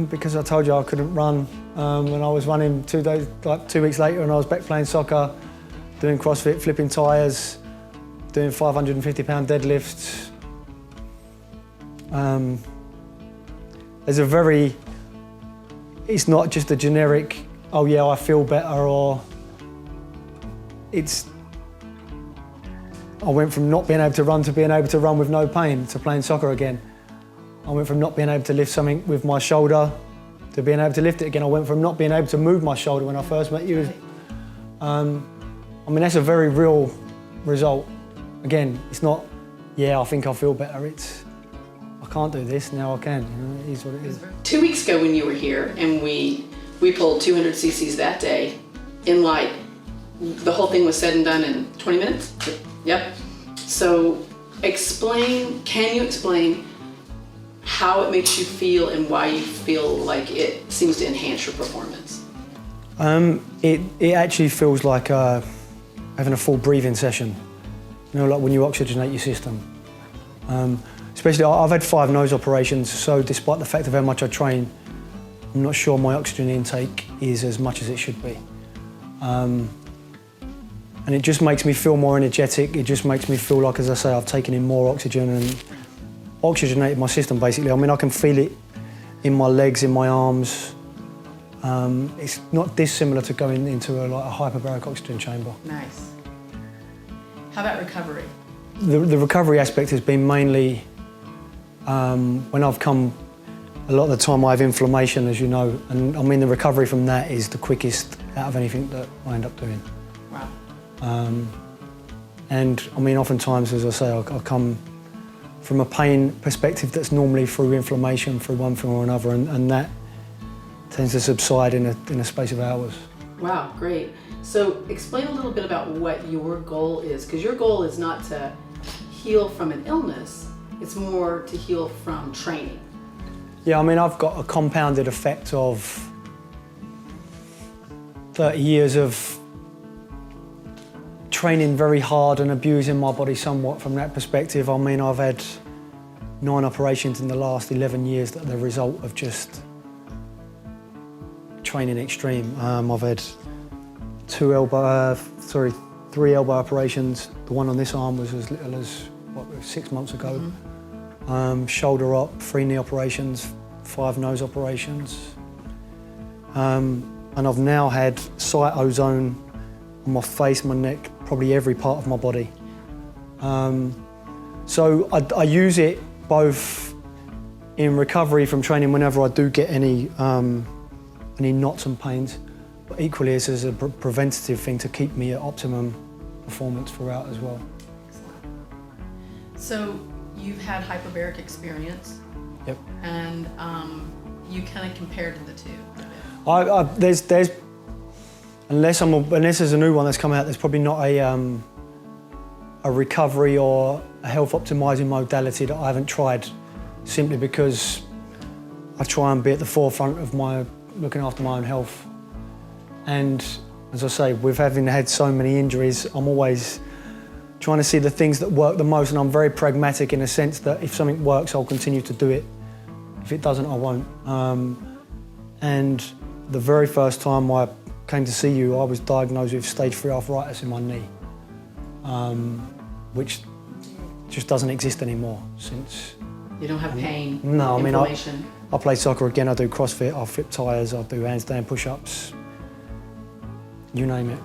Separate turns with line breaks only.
Because I told you I couldn't run, and I was running 2 weeks later, and I was back playing soccer, doing CrossFit, flipping tyres, doing 550-pound deadlifts. It's not just a generic, oh yeah, I feel better, or I went from not being able to run to being able to run with no pain, to playing soccer again. I went from not being able to lift something with my shoulder to being able to lift it again. I went from not being able to move my shoulder when I first met you. I mean, that's a very real result. Again, it's not, yeah, I think I feel better. It's, I can't do this, now I can. You know, it is what it is.
2 weeks ago when you were here and we pulled 200 cc's that day, in like, the whole thing was said and done in 20 minutes? Yep. So can you explain how it makes you feel and why you feel like it seems to enhance your performance?
It actually feels like having a full breathing session. You know, like when you oxygenate your system. Especially, I've had 5 nose operations, so despite the fact of how much I train, I'm not sure my oxygen intake is as much as it should be. And it just makes me feel more energetic. It just makes me feel like, as I say, I've taken in more oxygen and oxygenated my system, basically. I mean, I can feel it in my legs, in my arms. It's not dissimilar to going into a hyperbaric oxygen chamber.
Nice. How about recovery?
The recovery aspect has been mainly when I've come, a lot of the time I have inflammation, as you know, and I mean the recovery from that is the quickest out of anything that I end up doing.
Wow.
And I mean, oftentimes, as I say, I come from a pain perspective that's normally through inflammation, through one thing or another, and that tends to subside in a space of hours.
Wow, great. So explain a little bit about what your goal is, because your goal is not to heal from an illness, it's more to heal from training.
Yeah, I mean, I've got a compounded effect of 30 years of training very hard and abusing my body somewhat from that perspective. I mean, I've had 9 operations in the last 11 years that are the result of just training extreme. I've had 3 elbow operations. The one on this arm was as little as, 6 months ago. Mm-hmm. Shoulder op, 3 knee operations, 5 nose operations. And I've now had site ozone on my face, my neck, probably every part of my body. So I use it both in recovery from training whenever I do get any knots and pains, but equally as a preventative thing to keep me at optimum performance throughout as well.
Excellent. So you've had hyperbaric experience.
Yep.
And you kind of compared the two.
There's unless there's a new one that's come out, there's probably not a recovery or a health optimizing modality that I haven't tried, simply because I try and be at the forefront of looking after my own health. And as I say, with having had so many injuries, I'm always trying to see the things that work the most, and I'm very pragmatic in a sense that if something works, I'll continue to do it. If it doesn't, I won't. And the very first time I came to see you, I was diagnosed with stage 3 arthritis in my knee, which just doesn't exist anymore since.
You don't have pain,
no,
inflammation?
I mean, I play soccer again, I do CrossFit, I flip tyres, I do handstand push-ups, you name it.